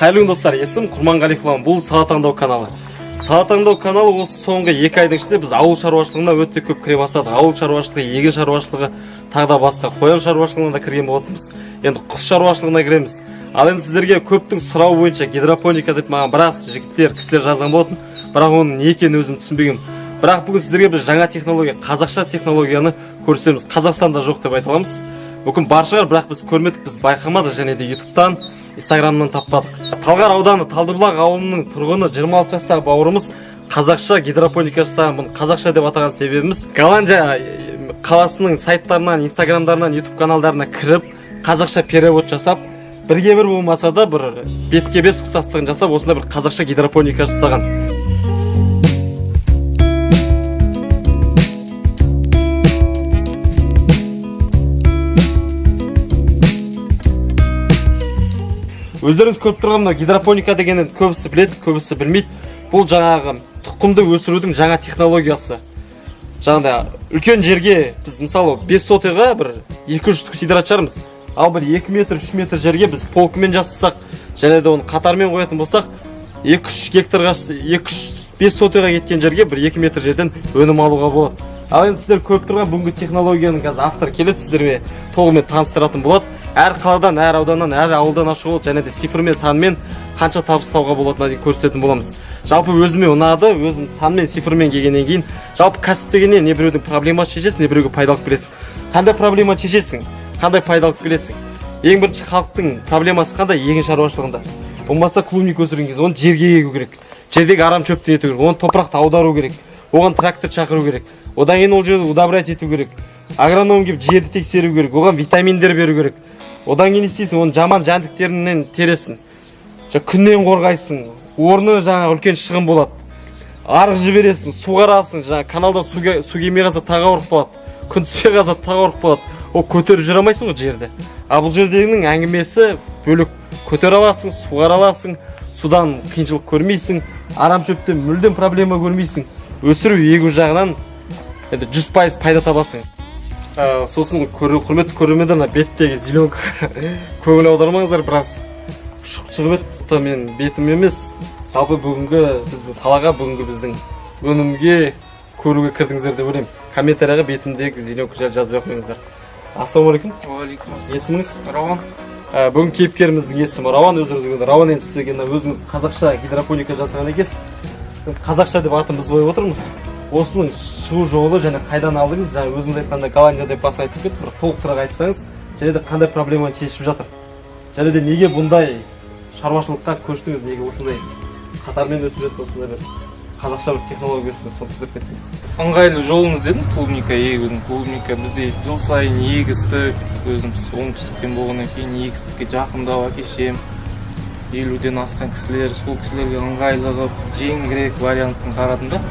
Қайырлы достар, есім Құрманғалиев. Бұл сала таңдау каналы. Сала таңдау каналы осы соңғы 2 айдың ішінде біз ауыл шаруашылығына өте көп кіре бастадық. Ауыл шаруашылығы, егін шаруашылығы, тағы да басқа қоян шаруашылығына да кірген болатынбыз. Енді құс шаруашылығына кіреміз. Ал енді сіздерге көптің сұрауы бойынша гидропоника деп маған біраз жігіттер, кісілер жазған болатын. Бірақ оның не екенін өзім түсінбегенмін. Бірақ бүгін сіздерге біз жаңа технология, қазақша технологияны көрсетеміз. Қазақстанда жоқ деп айта аламыз. Мүмкін бар шығар, бірақ біз көрмедік, біз байқамадық, және де ютубтан, инстаграмнан таппадық. Талғар ауданы Талдыбұлақ ауылының тұрғыны 26 жастағы бауырымыз қазақша гидропоника жасаған. Бұны қазақша деп атаған себебіміз Голландия қаласының сайттарынан, инстаграмдарынан, ютуб каналдарына кіріп, қазақша перевод жасап, бірге бір болмаса да бір 5-5 ұқсастығын жасап, осында бір қазақша гидропоника жасаған. Өздеріңіз көріп тұрған мына гидропоника дегенін көбісі біледі, көбісі білмейді. Бұл жаңағы тұқымды өсірудің жаңа технологиясы. Жаңағыда үлкен жерге біз мысалы 5 сотыға бір 200 түк сидырат шығармыз. Ал бір 2 метр, 3 метр жерге біз полкымен жасасақ, және де оны қатармен қоятын болсақ, 2-3 гектарға, 2-5 сотыға кеткен жерге бір 2 метр жерден өнім алуға болады. Ал енді сіздер көріп тұрған бүгінгі технологияның қазір автор келеді, сіздерге толығымен таныстыратын болады. Әр қаладан, әр ауданнан, әр ауылдан ашуға болады, және де цифрмен, санмен қанша табыс табуға болатынына дейін көрсететін боламыз. Жалпы өзіме ұнады, өзім санмен, цифрмен келгеннен кейін, жалпы кәсіп дегеннен не біреудің проблема шешесің, не біреуге пайдалық келесің. Қандай проблема шешесің, қандай пайдалық келесің. Ең бірінші халықтың проблемасы қандай? Егін шаруашылығында. Болмаса клубник өсірген кезде оны жерге егу керек. Жердегі арам шөпті ету керек, оны топырақты аудару керек. Оған трактор шақыру керек. Одан кейін ол жерді удобрять ету керек. Агроном келіп жерді тексеру керек. Оған витаминдер беру керек. Одан кейін істейсің, оны жаман жәндіктерінен тересің. Күннен қорғайсың. Орны жаңа үлкен шығын болады. Арық жібересің, суғарасың, жаңа каналда су келмей қалса тағы ауырып болады. Күн түспей қалса тағы ауырып болады. Ол көтеріп жүре алмайсың ғой жерді. Ал бұл жердегінің әңгімесі бөлек. Көтер аласың, суғара аласың, судан қиыншылық көрмейсің, арам шөптен мүлдем проблема көрмейсің. Өсіру егу жағынан 100% пайда табасың. Сосын құрметті көрермендер, беттегі зеленка көңіл аудармаңыздар, біраз шығып еді. Мен бетім емес, жалпы бүгінгі біздің салаға, бүгінгі біздің өнімге көруге кірдіңіздер деп ойлаймын. Комментарияға бетімдегі зеленка жайлы жазбай қойыңыздар. Ассалаумағалейкум. Уағалейкум. Есіміңіз? Рауан. Бүгін кейіпкеріміздің есімі Рауан. Өзіңіз Рауан енді сізге өзіңіз қазақша гидропоника жасаған екенсіз. Қазақша деп атын біз қойып отырмыз. Осының шығу жолы және қайдан алдыңыз? Жаңа өзіңіз айтқанда Голландия деп баса айтып кетті, бір толықтырақ айтсаңыз, және де қандай проблеманы шешіп жатыр? Және де неге бұндай шаруашылыққа көштіңіз, неге осындай қатармен өсіп жатыр, осындай бір қазақша бір технология өсіп соны түсіндіріп кетсеңіз? Ыңғайлы жолыңыз дедім, клубника егудің. Клубника бізде жыл сайын егістік, өзіміз оңтүстіктен болғаннан кейін егістікке жақындау әкешем. 50-ден асқан кісілер, сол кісілерге ыңғайлы қылып, жеңілірек вариантын қарадым да.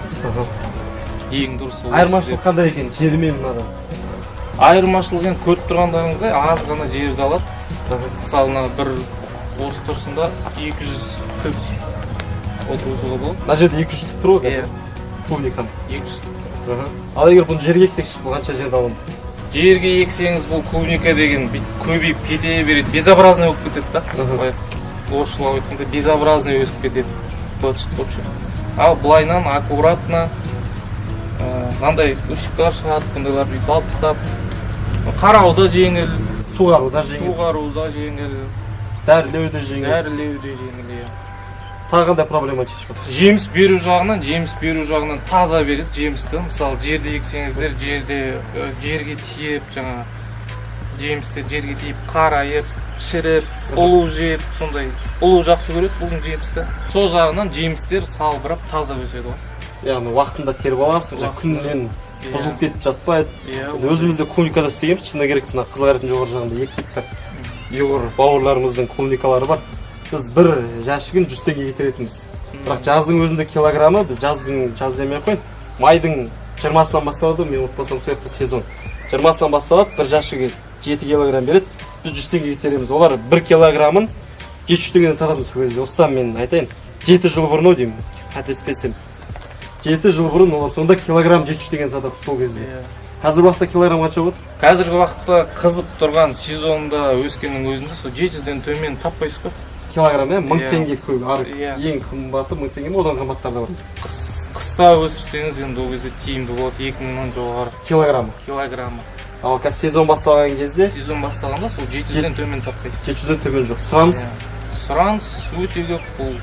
Ең дұрыс. Айырмашылық қандай екен, жері мен мынадан? Айырмашылық енді көріп тұрғандарыңыздай аз ғана жерді алады. Мысалына бір осы тұрсында 240 отырғызуға болады. Мына жерде 200 түп тұр ғой? Клубниканы. 200 түп. Ал егер бұны жерге ексек, бұл қанша жерді аламын? Жерге ексеңіз бұл клубника деген көбейіп кете береді, безобразный болып кетеді да. Орысшылау айтқанда безобразный өсіп кетеді. Ал былайынан аккуратно мынандай үсіктер шығады, бұндайлар бүйтіп алып тастап, қарауда жеңіл, суғаруда жеңіл, дәрілеуде жеңіл. Тағы қандай проблема шешіп отыр? Жеміс беру жағынан таза береді жемісті. Мысалы жерде ексеңіздер, жерге тиіп, жаңа жемісті жерге тиіп, қарайып, шіріп, ұлу жеп, сондай ұлу жақсы көреді бұлың жемісті. Сол жағынан жемістер салбырап таза өседі ғой. Яғни уақытында теріп аласың, күннен бұзылып кетіп жатпайды. Өзімізде клубникада істегенбіз, шыны керек, мына Қызылқайраттың жоғары жағында 2 гектар ұйғыр бауырларымыздың клубникалары бар. Біз бір жәшігін 100 теңгеге теретінбіз. Бірақ жаздың өзінде килограммы, біз жаз демей ақ қойын, майдың 20-сынан басталады, мен ұмытпасам сол жақта сезон. 20-сынан басталады, бір жәшігі 7 килограмм береді, біз 100 теңгеге тереміз. Олар 1 килограммын 700 теңгеден сататын сол кезде. Осыдан мен айтайын, 7 жыл бұрын деймін, қателеспесем. 7 жыл бұрын олар сонда килограмм 700 теңгеден сататын сол кезде. Қазір уақытта килограмм қанша болады? Қазіргі уақытта қызып тұрған сезонда өскеннің өзінде сол 700-ден төмен таппайсыз ғой. килограмм, 1000 Иә. теңге көк. Иә. Ең қымбаты 1000 теңге, одан қымбаттары да бар. Қыста өсірсеңіз енді ол кезде тиімді болады, 2000-нан жоғары Килограммы. килограммы. Ал қазір сезон басталған кезде Сезон басталғанда сол 700-ден төмен таппайсыз. 700-ден төмен жоқ. Сұраныс Сұраныс өте көп, бұл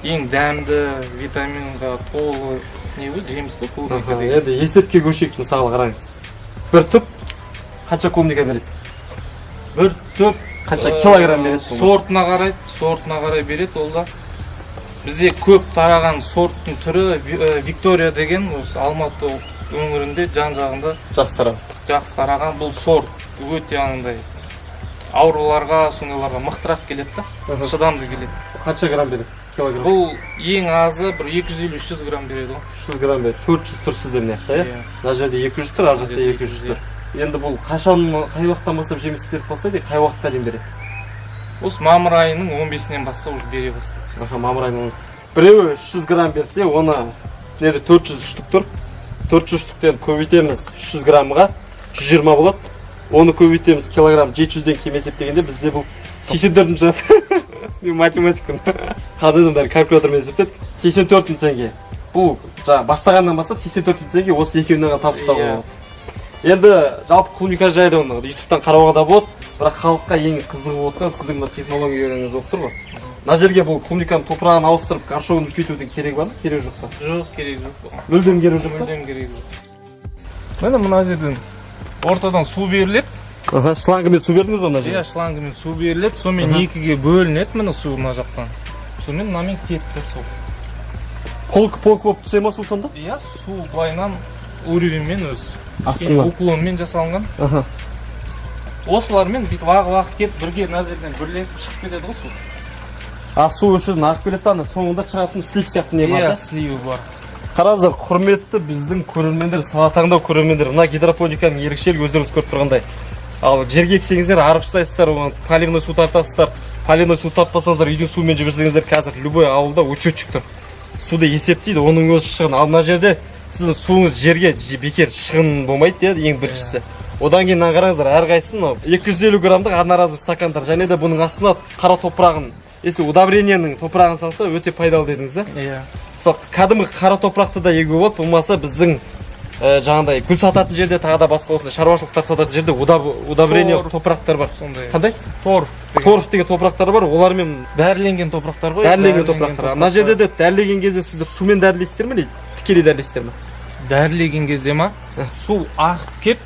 ең дәмді, витаминға толы не ғой, жеміс қой, клубника деген. енді есепке көшейік, мысалы қараңыз. Bir түп қанша клубника береді? Бір түп Қанша килограмм береді? сортына қарай береді. Ол да бізде көп тараған сорттың түрі Виктория деген, осы Алматы өңірінде жан-жағында Жастар. жақсы тараған бұл сорт. Өте андай ауруларға, сондайларға мықтырақ келеді да, шыдамды келеді. Қанша грамм береді? Килограмм. Бұл ең азы бір 250-300 грамм береді ғой. 300 грамм береді. 400 тұр сіздер маяқта, иә? Иә. Мына жерде 200 тұр, ар жақта 200 тұр. Енді бұл қашан, қай уақыттан бастап жеміс беріп бастайды, қай уақытқа дейін береді? Осы мамыр айының 15-нен бастап уже бере бастайды. Мамыр айының 15. Біреуі 300 грамм берсе, оны неде 400 штук тұр. 400 штуктен көбейтеміз 300 граммға 120 болады. Оны көбейтеміз килограмм 700-ден кем есептегенде бізде бұл 84 жат. Мен математикпін. Қазірдің бәрі калькулятормен есептеді. 84 теңге. Бұл жаңа бастағаннан бастап 84 теңге осы екеуінен табыстауға болады. Енді жалпы клубника жайлы оны ютубтан қарауға да болады, бірақ халыққа ең қызығы отқан сіздің мына технологияларыңыз болып тұр ғой. Мына жерге бұл клубниканың топырағын ауыстырып горшогын үлкейтудің керегі бар ма? Керегі жоқ па? Жоқ, керек жоқ. Мүлдем керегі жоқ па? Мүлдем керек жоқ. Міне мына жерден ортадан су беріледі. Шлангымен су бердіңіз ба мына жерге? Иә, шлангымен су беріледі, сонымен екіге бөлінеді міне су мына жақтан. Сонымен мынамен кетті су. Полк болып түсе ма су сонда? Иә, су былайынан уровеньмен өзі. Астынан. Уклонмен жасалынған. Осылармен бүйтіп ағып кетіп бірге мына жерден бірлесіп шығып кетеді ғой су. Су үшін ағып келеді ана соңында шығатын слив сияқты не бар Иә, да? сливы бар. Қараңыздар, құрметті біздің көрермендер, сала таңдау көрермендер, мына гидропониканың ерекшелігі өздеріңіз көріп тұрғандай. Ал жерге ексеңіздер, арық жасайсыздар, оған поливной су тартасыздар. Поливной су тартпасаңыздар, үйдің суымен жіберсеңіздер, қазір любой ауылда учетчик тұр. Суды есептейді, оның өзі шығын. Ал мына жерде сіздің суыңыз жерге бекер шығын болмайды деді, ең біріншісі. Одан кейін қараңыздар, әрқайсысын 250 граммдық одноразовый стакандар, және де бұның астына қара топырағын, если удобрениенің топырағын салса, өте пайдалы дедіңіз да? Иә. Мысалы, кәдімгі қара топырақты да егуге болады, болмаса біздің жаңағыдай гүл сататын жерде, тағы да басқа осындай шаруашылықтар сататын жерде удобрение топырақтар бар. Сондай. Қандай? Торф. Торф деген топырақтар бар, олармен Дәріленген топырақтар ғой. дәріленген топырақтар. Мына жерде де дәрілеген кезде сіздер сумен дәрілейсіздер ме дейді? Тікелей дәрілейсіздер ме? Дәрілеген кезде ма? Су ағып кеп,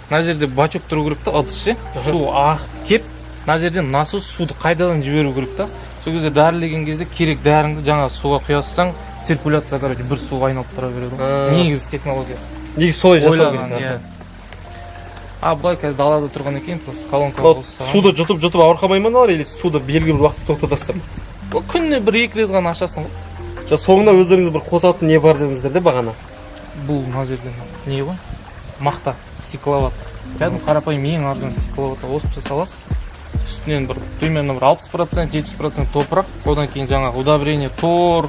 мына жерде бачок тұру керек та, ыдыс ше. Су ағып кеп, мына жерден насос суды қайдадан жіберу керек та. Сол кезде дәрілеген кезде керек дәріңді жаңа суға құясаң, циркуляция, короче, бір су айналып тұра береді ғой. Негізі технологиясы. Негізі солай жасау Ойлаған, керек. иә. Былай қазір далада тұрған екен, просто колонка болса. Суды жұтып ауырқамай ма аналар, или суды белгілі бір уақытта тоқтатасыздар ма? Күніне бір екі рет ғана ашасың ғой. Соңында өздеріңіз бір қосатын не бар дедіңіздер де бағана? Бұл мына жерден не ғой? Мақта, стекловат. Кәдімгі қарапайым ең арзан стекловатты осып жасаласыз. Үстінен бір примерно бір 60%, 70% топырақ, одан кейін жаңағы удобрение, тор,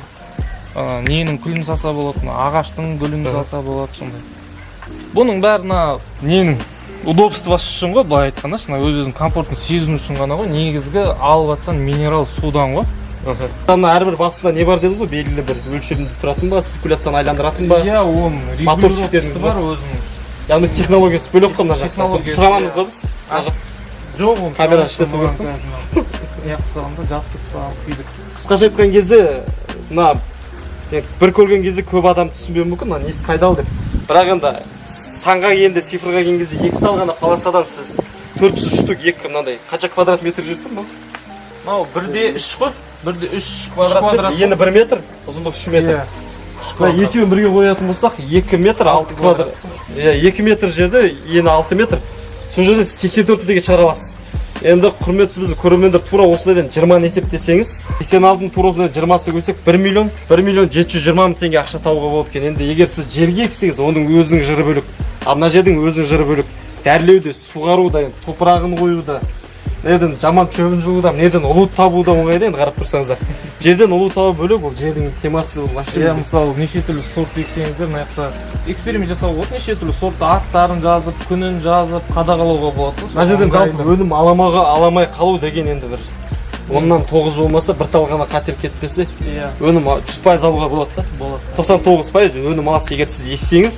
ненің күлін салса болады, ағаштың гүлін салса болады, сондай. Бұның бәрі ненің удобствосы үшін ғой, былай айтқанда, өз-өзінің комфортын сезіну үшін ғана ғой, негізгі алып жатқан минерал судан ғой. Әрбір басында не бар дедіңіз ғой, белгілі бір өлшемде тұратын ба, циркуляцияны айландыратын ба? Иә, оның регулировкасы бар өзінің. Яғни технологиясы бөлек қой мына жақта. Технологиясы. Сұрамамыз ба біз? Жоқ, оны камера іште тұрып Яқтығында жапсып күйдік. Қысқаша айтқан кезде, мына бір көрген кезде көп адам түсінбеуі мүмкін, несі пайдалы деп. Бірақ енді санға келгенде, цифрға келген кезде екі талғана паласадан сіз 400 штук екі мынандай қанша квадрат метр жүріп тұр ма? Мынау 1/3 қой, 1/3 квадрат метр. Ені 1 метр, ұзындығы 3 метр. Екеуін бірге қоятын болсақ, 2 метр 6 квадрат. 2 метр жерде, ені 6 метр. Сол жерде 84 деге шығара аласыз. Енді құрметті бізді көрермендер тура осындайдан 20-ны есептесеңіз, 86-ның тура осындай 20-сы көсек 1 миллион 720 мың теңге ақша табуға болады екен. Енді егер сіз жерге ексеңіз, оның өзінің жыры бөлек. Ал мына жердің өзінің жыры бөлек. Дәрілеуде, суғаруда, топырағын қоюда, неден жаман шөбін жұлуда, неден ұлу табуда оңайды енді қарап тұрсаңыздар. Жерден ұлу табу бөлек, ол жердің темасы ол машина. Иә, мысалы, неше түрлі сорт ексеңіздер, мына жақта эксперимент жасауға болады, неше түрлі сортты аттарын жазып, күнін жазып, қадағалауға болады. Мына жерден жалпы өнім аламай қалу деген енді бір Оннан 9 болмаса бір тал ғана қателік кетпесе, Иә. өнім 100% алуға болады да. Болады. 99% өнім аласыз. Егер сіз ексеңіз,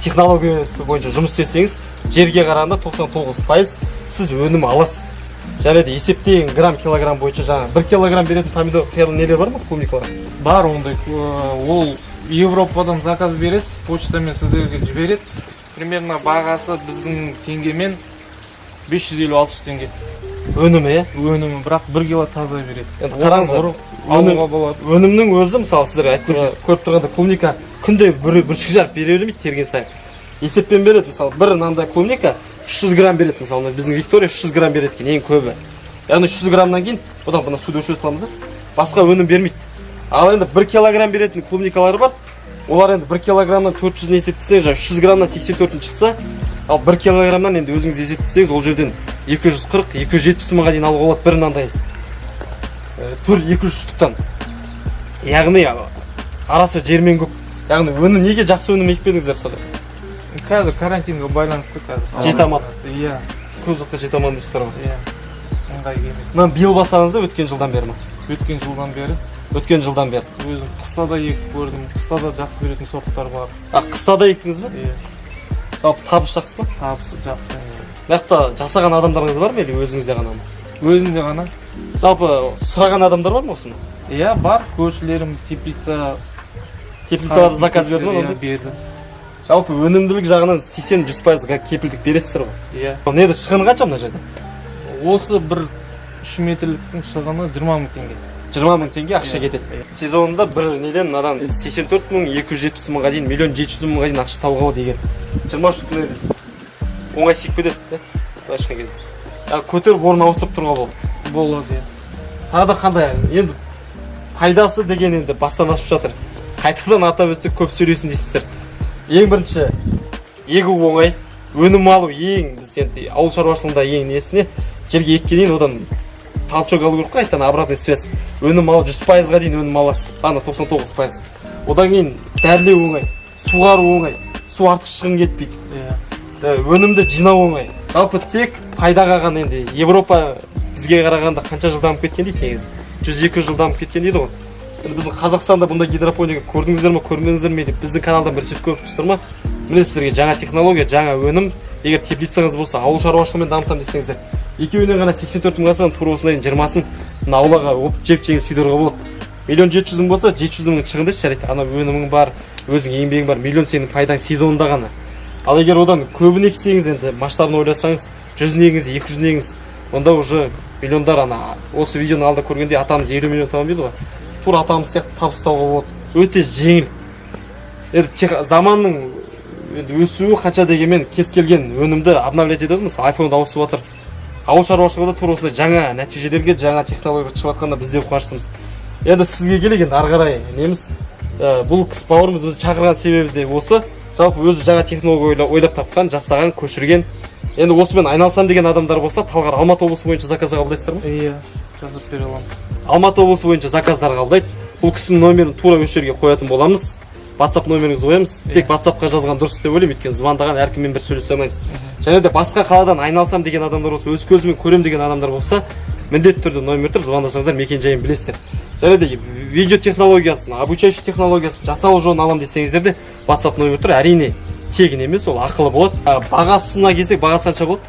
технологиясы бойынша жұмыс істесеңіз, жерге қарағанда 99% сіз өнім аласыз. Және де есептеген грамм килограмм бойынша жаңа 1 килограмм беретін помидор нелер бар ма, клубникалар? Бар ондай. Ол Европадан заказ бересіз, почтамен сіздерге жібереді. Примерно бағасы біздің теңгемен 550-600 теңге. Өнімі, Өнімі, бірақ 1 кило таза береді. енді қараңыздар, Алуға болады. өнімнің өзі, мысалы сіздерге айтып көріп тұрғанда, клубника күнде бүршік жарып бере бермейді терген сайын. Есеппен береді, мысалы бір мынандай клубника 300 грамм береді, мысалы біздің Виктория 300 грамм береді екен, ең көбі. Яғни 300 граммнан кейін одан бұны суды өлшеп саламыз да, басқа өнім бермейді. Ал енді 1 килограмм беретін клубникалар бар. Олар енді 1 килограммнан 400 есептесеңіз, 300 граммнан 84 шықса, ал 1 килограммнан енді өзіңіз есептесеңіз, ол жерден 240-270 мыңға дейін алуға болады бір мынандай 200 штуктан. Яғни арасы жер мен көк. Яғни өнім неге жақсы өнім екпедіңіздер сонда? Қазір карантинге байланысты қазір. Жете алмадық. Иә. Көп ұзаққа жете алмадым дейсіздер ғой. Иә. Ыңғай келмейді. Мына биыл бастадыңыз ба, өткен жылдан бері ма? Өткен жылдан бері Өткен жылдан бері. өзім қыста да егіп көрдім. Қыста да жақсы беретін сорттар бар. Қыста да ектіңіз ба? Иә. Жалпы табыс жақсы ба? Табысы жақсы негізі. Мына жасаған адамдарыңыз бар ма, или өзіңізде ғана ма? Өзімде ғана. Жалпы сұраған адамдар бар ма осыны? Иә, бар. Көршілерім теплицаға заказ берді ма? Иә, ондай? берді. Жалпы өнімділік жағынан 80-100% кепілдік бересіздер ғой. Иә. Неді шығыны қанша мына жерде? Осы бір 3 метрліктің шығыны 20 мың теңге. 20 мың теңге ақша кетеді. Сезонында бір неден надан 84 мың, 270 мыңға дейін, 1.700.000 мыңға дейін ақша табуға болады егер. 20 штук оңай секпедеді, да? Былайша кезде. Көтеріп орын ауыстырып тұруға болады. Болады, иә. Тағы да қандай, енді пайдасы деген енді бастан ашып жатыр. Қайтадан атап өтсек көп сөйлесін дейсіздер. Ең бірінші, егу оңай, өнім алу ең, біз енді ауыл шаруашылығында ең несіне, жерге еккеннен одан талчок алу керек қой, айтан обратный связь. Өнім алу 100%-ға дейін өнім аласыз, ана 99%. Одан кейін дәрілеу оңай, суғару оңай, су артық шығын кетпейді. Өнімді жинау оңай. Жалпы тек пайдаға ғана енді Европа бізге қарағанда қанша жыл дамып кеткен дейді негізі? 100-200 жыл дамып кеткен дейді ғой. Біздің Қазақстанда бұндай гидропоника көрдіңіздер ме, көрмедіңіздер ме деп біздің каналдан бір сөйт көріп тұрсыздар ма? Міне сіздерге жаңа технология, жаңа өнім, егер теплицаңыз болса, ауыл шаруашылығымен дамытамын десеңіздер, екеуінен ғана 84 мың алсаң, тура осындайын 20-сын мына аулаға опып жеп жеңіл сыйдыруға болады. 1.700.000 болса, 700 мыңның шығынды жарайды. Ана өнімің бар, өзің еңбегің бар, миллион сенің пайдаң сезонында ғана. Ал егер одан көбін ексеңіз, енді масштабын ойласаңыз, 100 егіңіз, 200 егіңіз, онда уже миллиондар ана осы видеоны алда көргенде атамыз 50 миллион табам дейді ғой. Тура атамыз сияқты табыстауға болады. Өте жеңіл. Енді заманның өсуі қанша дегенмен кез келген өнімді обновлять етеді. Мысалы iPhone ауысып жатыр. Ауыл шаруашылығында тура осындай жаңа нәтижелерге, жаңа технологияға шығып жатқанда біз де қуаныштымыз. Енді сізге келе енді ары қарай неміз бұл кісі бауырымыз бізді шақырған себебі де осы. Жалпы өзі жаңа технология ойлап тапқан, жасаған, көшірген. Енді осымен айналсам деген адамдар болса, Талғар Алматы облысы бойынша заказға қабылдайсыздар ма? Иә, жазып бере аламын. Алматы облысы бойынша заказдар қабылдайды. Бұл кісінің номерін тура осы жерге қоятын боламыз. WhatsApp номеріңізді қоямыз. Тек WhatsAppқа жазған дұрыс деп ойлаймын, өйткені звондаған әркіммен бір сөйлесе алмаймыз. Және де басқа қаладан айналсам деген адамдар болса, өз көзімен көрем деген адамдар болса, міндетті түрде номер тұр, звондасаңыздар, мекен-жайын білесіздер. Және де видео технологиясын, обучающий технологиясын жасау жолын алам десеңіздер де WhatsApp номер тұр. Әрине тегін емес, ол ақылы болады. Бағасына келсек, бағасы қанша болады?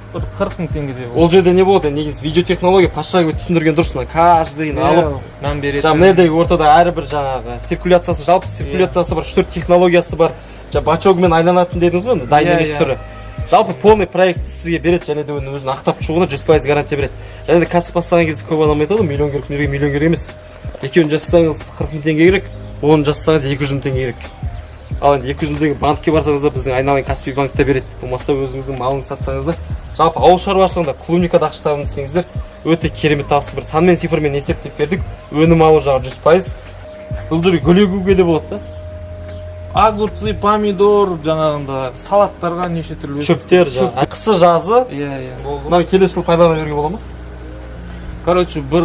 40 мың теңгедей болады. Ол жерде не болады? Негізі видео технология пошагово түсіндірген дұрыс. Каждыйын алып, мән береді. мынандай ортада әрбір жаңағы циркуляциясы, жалпы циркуляциясы бар, 4 технологиясы бар. Бачогымен айланатын дедіңіз ғой, дайын емес түрі. Жалпы полный проект сізге береді, және де өзін ақтап шығуына 100% гарантия береді. және де кәсіп бастаған кезде көп адам айтады, миллион керек, миллион керек емес. Екеуін жасасаңыз 40 мың теңге керек, оны жасасаңыз 200 мың теңге керек. Ал енді 200 мың теңге банкке барсаңыз да біздің айналайын Каспий банкта береді. Болмаса өзіңіздің малыңызды сатсаңыз да, жалпы ауыл шаруашылығында клубникада ақша табамын десеңіздер, өте керемет табысы бар. Санмен цифрмен есептеп бердік. Өнім алу жағы 100%. Бұл жерде гүл егуге де болады да. Огурцы, помидор, жаңағында салаттарға неше түрлі шөптер, қысы жазы. Иә. Мына келесі жыл пайдалана беруге бола ма? Короче, бір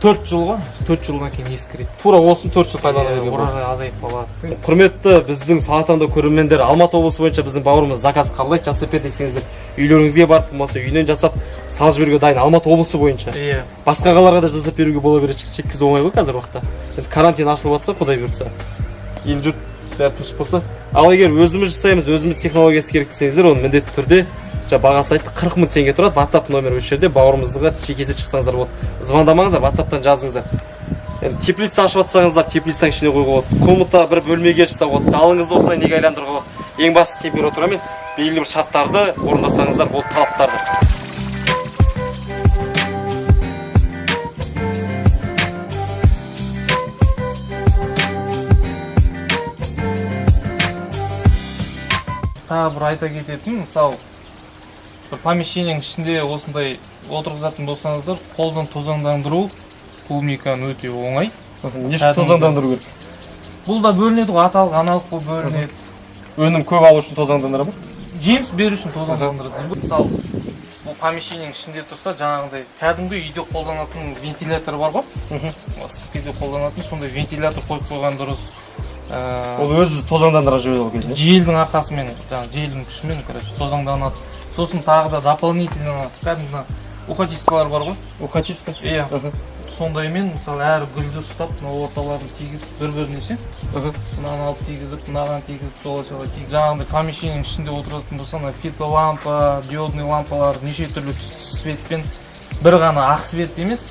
4 жылға, 4 жылдан кейін ескіреді. Тура осын 4 жыл пайдалана беруге болады. Оражай азайып қалады. Құрметті біздің салатанды көрермендер, Алматы облысы бойынша біздің бауырымыз заказ қабылдайды, жасап бер десеңіздер, үйлеріңізге барып болмаса үйінен жасап салып жіберуге дайын Алматы облысы бойынша. Иә. Басқа қалаларға да жасап беруге бола береді, жеткізу оңай ғой қазір уақытта. Енді карантин ашылып жатса, Құдай бұйыртса, ел жұрт бәрі тыныш болса. Ал егер өзіміз жасаймыз, өзіміз технологиясы керек десеңіздер, оны міндетті түрде бағасы айтты 40 000 теңге тұрады. WhatsApp номері осы жерде, бауырымызға жекеге шықсаңыздар болады. Звондамаңыздар, WhatsApp-тан жазыңыздар. Енді теплица ашып жатсаңыздар, теплицаның ішіне қоюға болады. Комната бір бөлмеге шықса болады. Залыңызды осылай неге айландыруға болады. Ең басты температура мен белгілі бір шарттарды орындасаңыздар болды, талаптарды. Тағы бір айта кететін, мысалы, бір помещенияның ішінде осындай отырғызатын болсаңыздар, қолдан тозаңдандыру клубниканы өте оңай. Не үшін тозаңдандыру керек? Бұл да бөлінеді ғой, аталық, аналық бұл бөлінеді. Өнім көп алу үшін тозаңдандырады ма? Жеміс беру үшін тозаңдандырады. Мысалы, бұл помещенияның ішінде тұрса, жаңағыдай кәдімгі үйде қолданатын вентилятор бар ғой. Ыстық кезде қолданатын сондай вентилятор қойып қойған дұрыс. Ол өзі тозаңдандыра жібереді ол кезде. Желдің арқасымен, желдің күшімен, тозаңданады. Сосын тағы да дополнительно кәдімгі ухачисткалар бар ғой. Ухачистка? Иә. Сондаймен, мысалы, әр гүлді ұстап, орталарын тигізіп, бір-біріне ше. Мынаны алып тигізіп, мынаған тигізіп, солай-солай тигізіп. Жаңағыдай помещенияның ішінде отыратын болса, фитолампа, диодный лампалар, неше түрлі светпен, бір ғана ақ свет емес,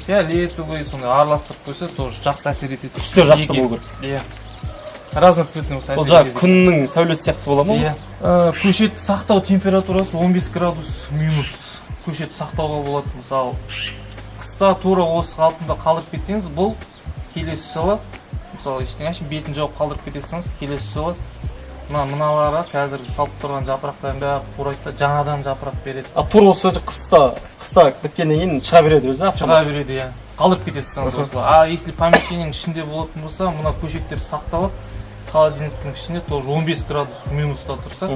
фиолетовый, сондай араластырып қойса, тоже жақсы әсер етеді. Түстер жақсы болу керек. Иә. Разноцветный болса әсер етеді. Ол жаңағы күннің сәулесі сияқты бола ма? Иә. Көшетті сақтау температурасы 15 градус минус. Көшетті сақтауға болады, мысалы. Қыста тура осы қалпында қалдырып кетсеңіз, бұл келесі жылы, мысалы, ештеңе бетін жауып қалдырып кетесіңіз, келесі жылы мыналарға қазіргі салып тұрған жапырақтарын бәрі қурайды, жаңадан жапырақ береді. Тура осы қыста біткеннен кейін шыға береді өзі? Шыға береді, иә. Қалдырып кетесіңіз осылай. Если помещенияның ішінде болатын болса, мына көшеттер сақталып, холодильниктің ішінде тоже 15 градус минуста тұрса,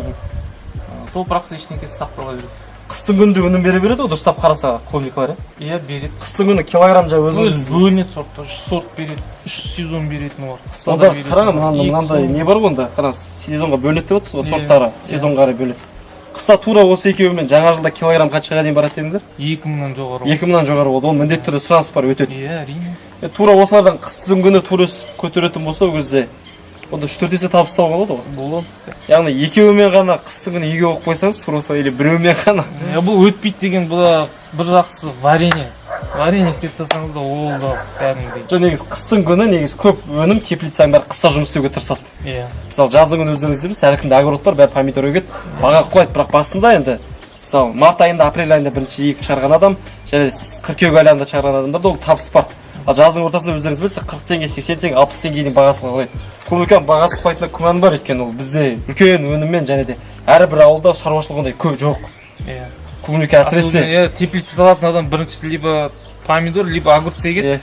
топырақсыз ештеңкесі сақтала береді. Қыстың күнде өнім бере береді ғой, дұрыстап қараса клубникалар, иә? Иә, береді. Қыстың күні килограмм жа өзіңіз бөлінеді сорттар, 3 сорт береді, 3 сезон беретін олар. Онда қараңыз, мынандай не бар ғой, онда қараңыз, сезонға бөлінеді деп отырсыз ғой, сорттары сезонға қарай бөлінеді. Қыста тура осы екеуімен жаңа жылда килограмм қаншаға дейін барады дедіңіздер? 2000-нан жоғары. 2000-нан жоғары болды, ол міндетті түрде сұраныс бар, өтеді. Иә, әрине. Тура осылардан қыстың күні тура көтеретін болса, ол кезде онда 3-4 есе табыстау болады ғой. Болады. Яғни екеуімен ғана қыстың күні үйге қойып қойсаңыз, тура осылай или біреуімен ғана. Бұл өтпейді деген бұл бір жақсы варенье. Варенье істеп тастаңыз да ол да кәдімгідей. Жоқ, негізі қыстың күні негізі көп өнім теплицаның бәрі қыста жұмыс істеуге тырысады. Иә. Мысалы жаздың күні өздеріңіз дейміз, әркімде огород бар, бәрі помидор егеді, баға құлайды, бірақ басында енді мысалы март айында, апрель айында бірінші егіп шығарған адам, және қыркүйек айларында шығарған адамдарда ол табыс бар. Ал жаздың ортасында өздеріңіз білесіздер, 40 теңге, 80 теңге, 60 теңгеден бағасы құлайды. Клубниканың бағасы құлайтынына күмән бар, өйткені ол бізде үлкен өніммен және де әрбір ауылда шаруашылық ондай көп жоқ. Иә. Клубника әсіресе теплица салатын адам бірінші либо помидор, либо огурцы егеді.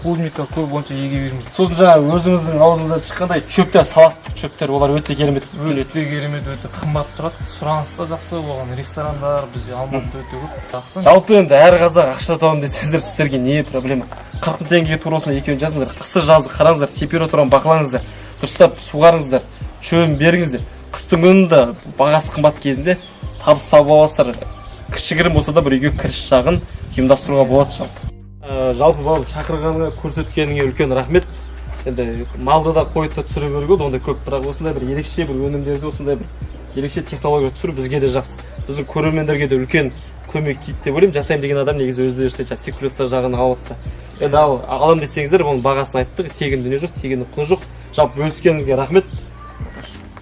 Клубника көп онша еге бермейді. Сосын жаңағы өзіңіздің аузыңыздан шыққандай чөптер, салат чөптер, олар өте керемет. Өте керемет, өте қымбат тұрады. Сұраныс та жақсы болған. Ресторандар бізде Алматыда өте көп. Жақсы. Жалпы енді әр қазақ ақша табамын десеңіздер, сіздерге не проблема? 40 теңгеге тура осындай екеуін жазыңыздар. Қысы жазы қараңыздар, температураны бақылаңыздар. Дұрыстап суғарыңыздар, шөбін беріңіздер. Қыстың күнінде бағасы қымбат кезінде табыс таба аласыздар. Кішігірім болса да бір үйге кіріс жағын ұйымдастыруға болады жалпы. Жалпы бауырым, шақырғаныңа, көрсеткеніңе үлкен рахмет. Енді малды да қойды да түсіре беруге болды, ондай көп, бірақ осындай бір ерекше бір өнімдерді, осындай бір ерекше технология түсіру бізге де жақсы. Біздің көрермендерге де үлкен көмек тиді деп ойлаймын. Жасаймын деген адам негізі өзі де секулистар жағын алып отырса. Енді алам десеңіздер, оның бағасын айттық, тегін дүние жоқ, тегін құны жоқ. Жалпы бөліскеніңізге рахмет.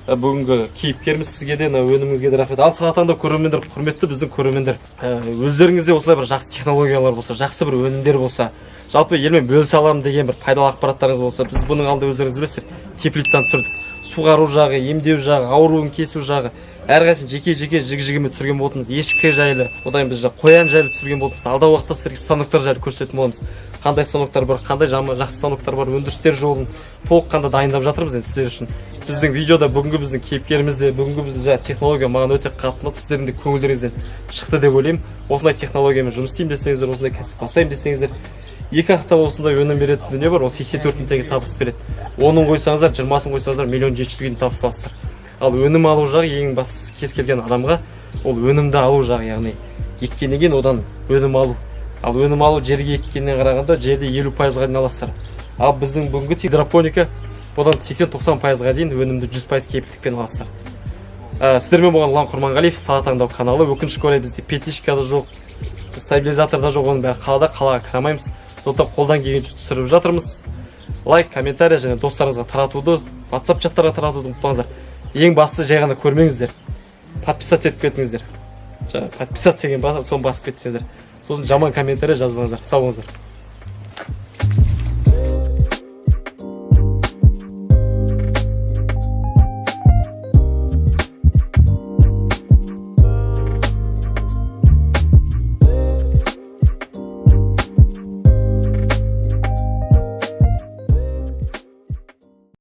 Бүгінгі кейіпкеріміз сізге де, өніміңізге де рахмет. Ал сағатанда көрермендер, құрметті біздің көрермендер, өздеріңізде осылай бір жақсы технологиялар болса, жақсы бір өнімдер болса, жалпы елмен бөлісе аламын деген бір пайдалы ақпараттарыңыз болса, біз бұның алдында өздеріңіз білесіздер, теплицаны түсірдік. Суғару жағы, емдеу жағы, ауруын кесу жағы, әрқайсысын жеке-жеке жігі-жігімен түсірген болатынбыз. Ешкі жайлы, одан біз қоян жайлы түсірген болатынбыз. Алдағы уақытта сіздерге станоктар жайлы көрсететін боламыз. Қандай станоктар бар, қандай жақсы станоктар бар, өндірістер жолын толыққанды дайындап жатырмыз енді сіздер үшін. Біздің видеода бүгінгі біздің кейіпкерімізде, бүгінгі біздің технология маған өте қатты ұнады. Сіздердің де көңілдеріңізден шықты деп ойлаймын. Осындай технологиямен жұмыс істеймін десеңіздер, осындай кәсіп бастаймын десеңіздер, 2 ақтап осындай өнім беретін дүние бар, ол 84 мың теңге табыс береді. 10-ын қойсаңыздар, 20-сын қойсаңыздар, 1 700 000 табыс аласыздар. Ал өнім алу жағы ең басты кез келген адамға ол өнімді алу жағы, яғни еккеннен кейін одан өнім алу. Ал өнім алу жерге еккеннен қарағанда жерде 50%-ға дейін аласыздар. Ал біздің бүгінгі гидропоника одан 80-90%-ға дейін өнімді 100% кепілдікпен аласыздар. Сіздермен болған Ұлан Құрманғалиев, Сала таңдау каналы. Өкінішке орай бізде петличка да жоқ, стабилизатор да жоқ, оның бәрі қалада, қалаға кіре алмаймыз. Сондықтан қолдан келгенше түсіріп жатырмыз. Лайк, комментарий және достарыңызға таратуды, WhatsApp чаттарға таратуды ұмытпаңыздар. Ең бастысы жай ғана көрмеңіздер. Подписаться етіп кетіңіздер. Подписаться деген соны басып кетсеңіздер. Сосын жаман комментарий жазбаңыздар. Сау болыңыздар.